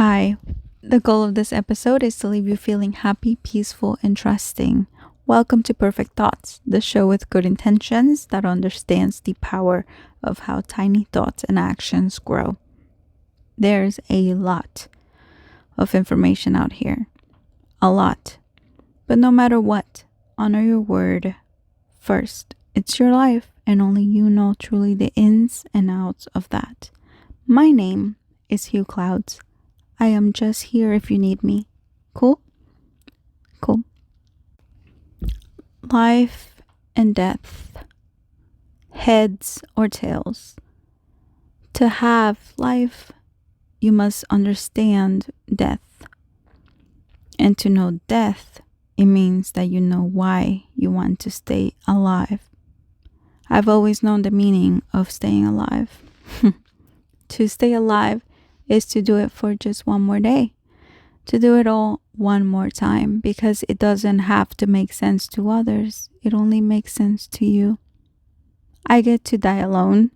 Hi. The goal of this episode is to leave you feeling happy, peaceful, and trusting. Welcome to Perfect Thoughts, the show with good intentions that understands the power of how tiny thoughts and actions grow. There's a lot of information out here. A lot. But no matter what, honor your word first. It's your life, and only you know truly the ins and outs of that. My name is Hueclouds. I am just here if you need me. Cool? Cool. Life and death. Heads or tails. To have life, you must understand death. And to know death, it means that you know why you want to stay alive. I've always known the meaning of staying alive. To stay alive is to do it for just one more day. To do it all one more time, because it doesn't have to make sense to others. It only makes sense to you. I get to die alone.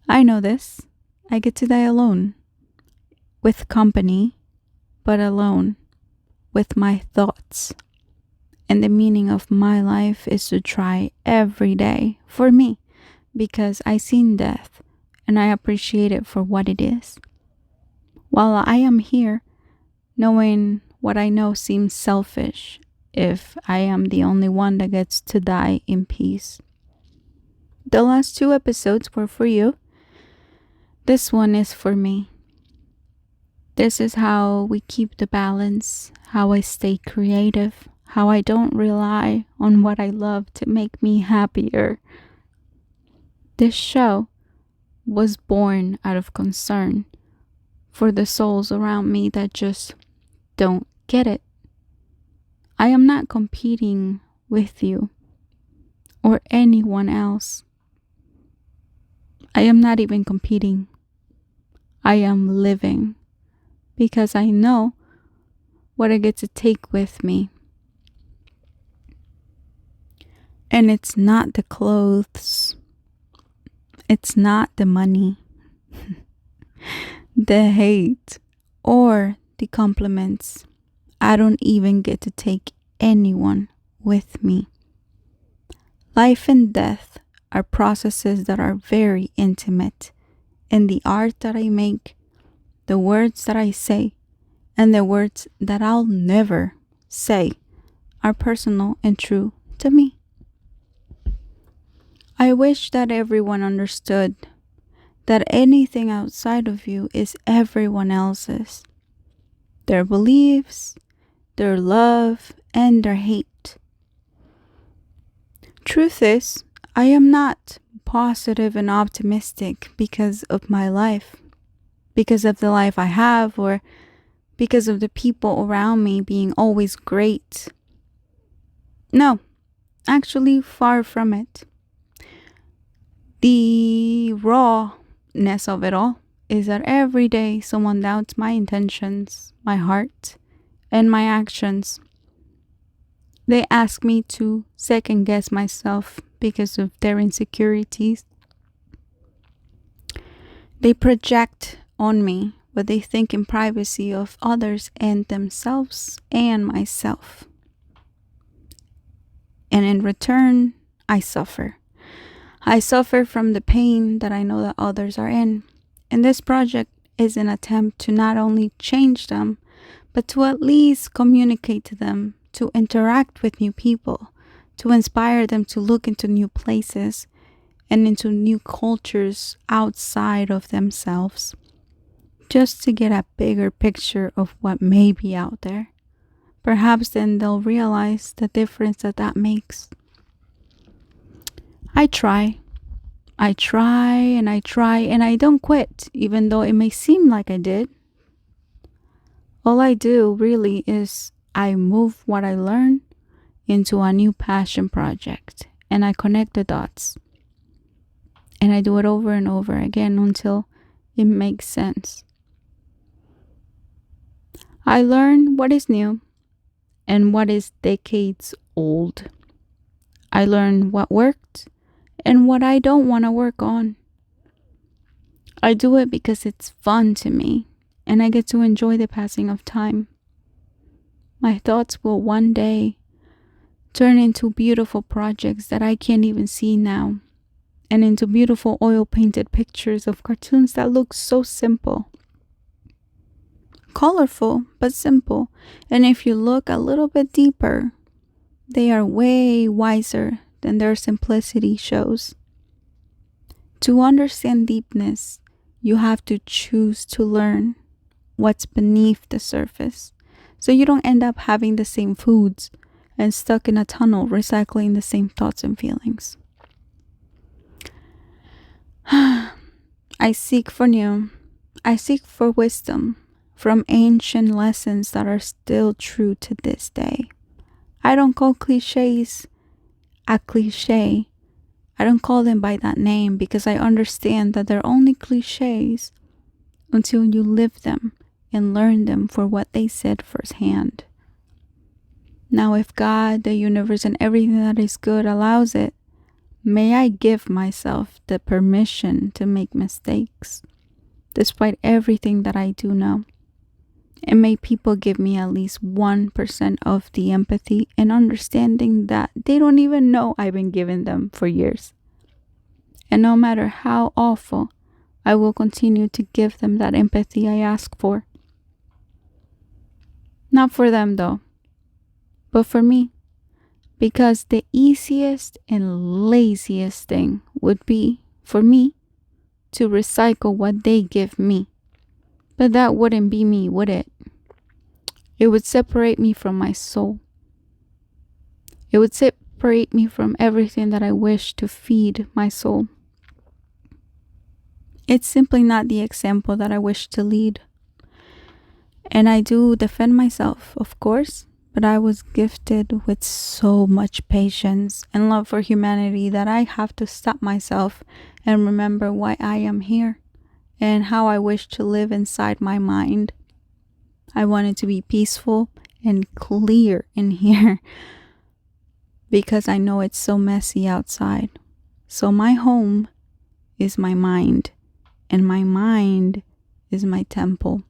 I know this. I get to die alone. With company, but alone. With my thoughts. And the meaning of my life is to try every day for me, because I seen death and I appreciate it for what it is. While I am here, knowing what I know seems selfish if I am the only one that gets to die in peace. The last 2 episodes were for you. This one is for me. This is how we keep the balance, how I stay creative, how I don't rely on what I love to make me happier. This show was born out of concern for the souls around me that just don't get it. I am not competing with you or anyone else. I am not even competing. I am living because I know what I get to take with me. And it's not the clothes. It's not the money, the hate, or the compliments. I don't even get to take anyone with me. Life and death are processes that are very intimate, and the art that I make, the words that I say, and the words that I'll never say are personal and true to me. I wish that everyone understood that anything outside of you is everyone else's. Their beliefs, their love, and their hate. Truth is, I am not positive and optimistic because of my life, because of the life I have, or because of the people around me being always great. No, actually far from it. The rawness of it all is that every day someone doubts my intentions, my heart, and my actions. They ask me to second guess myself because of their insecurities. They project on me what they think in privacy of others and themselves and myself. And in return, I suffer. I suffer from the pain that I know that others are in. And this project is an attempt to not only change them, but to at least communicate to them, to interact with new people, to inspire them to look into new places and into new cultures outside of themselves, just to get a bigger picture of what may be out there. Perhaps then they'll realize the difference that makes. I try, and I don't quit, even though it may seem like I did. All I do really is I move what I learn into a new passion project, and I connect the dots. And I do it over and over again until it makes sense. I learn what is new and what is decades old. I learn what worked and what I don't want to work on. I do it because it's fun to me, and I get to enjoy the passing of time. My thoughts will one day turn into beautiful projects that I can't even see now, and into beautiful oil-painted pictures of cartoons that look so simple. Colorful, but simple. And if you look a little bit deeper, they are way wiser than their simplicity shows. To understand deepness, you have to choose to learn what's beneath the surface, so you don't end up having the same foods and stuck in a tunnel recycling the same thoughts and feelings. I seek for new. I seek for wisdom from ancient lessons that are still true to this day. I don't call cliches a cliche. I don't call them by that name because I understand that they're only cliches until you live them and learn them for what they said firsthand. Now, if God, the universe, and everything that is good allows it, may I give myself the permission to make mistakes, despite everything that I do know. And may people give me at least 1% of the empathy and understanding that they don't even know I've been giving them for years. And no matter how awful, I will continue to give them that empathy I ask for. Not for them though, but for me. Because the easiest and laziest thing would be for me to recycle what they give me. But that wouldn't be me, would it? It would separate me from my soul. It would separate me from everything that I wish to feed my soul. It's simply not the example that I wish to lead. And I do defend myself, of course, but I was gifted with so much patience and love for humanity that I have to stop myself and remember why I am here and how I wish to live inside my mind. I want it to be peaceful and clear in here because I know it's so messy outside. So my home is my mind, and my mind is my temple.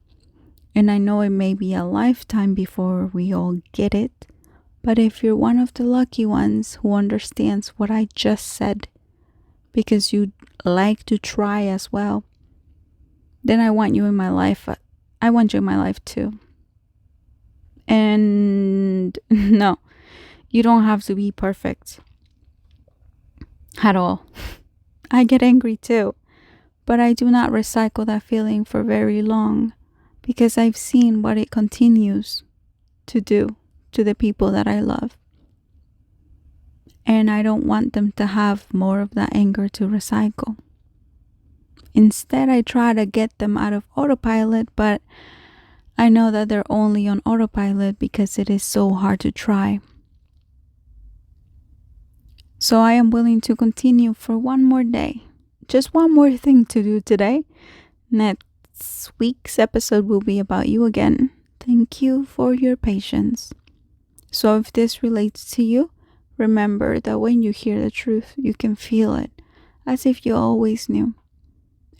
And I know it may be a lifetime before we all get it, but if you're one of the lucky ones who understands what I just said, because you like to try as well, then I want you in my life. I want you in my life too. And no, you don't have to be perfect at all. I get angry too, but I do not recycle that feeling for very long because I've seen what it continues to do to the people that I love. And I don't want them to have more of that anger to recycle. Instead, I try to get them out of autopilot, but I know that they're only on autopilot because it is so hard to try. So I am willing to continue for one more day. Just one more thing to do today. Next week's episode will be about you again. Thank you for your patience. So if this relates to you, remember that when you hear the truth, you can feel it as if you always knew.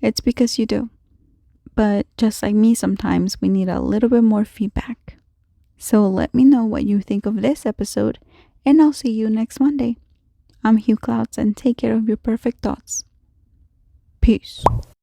It's because you do. But just like me, sometimes we need a little bit more feedback. So let me know what you think of this episode, and I'll see you next Monday. I'm Hueclouds, and take care of your perfect thoughts. Peace.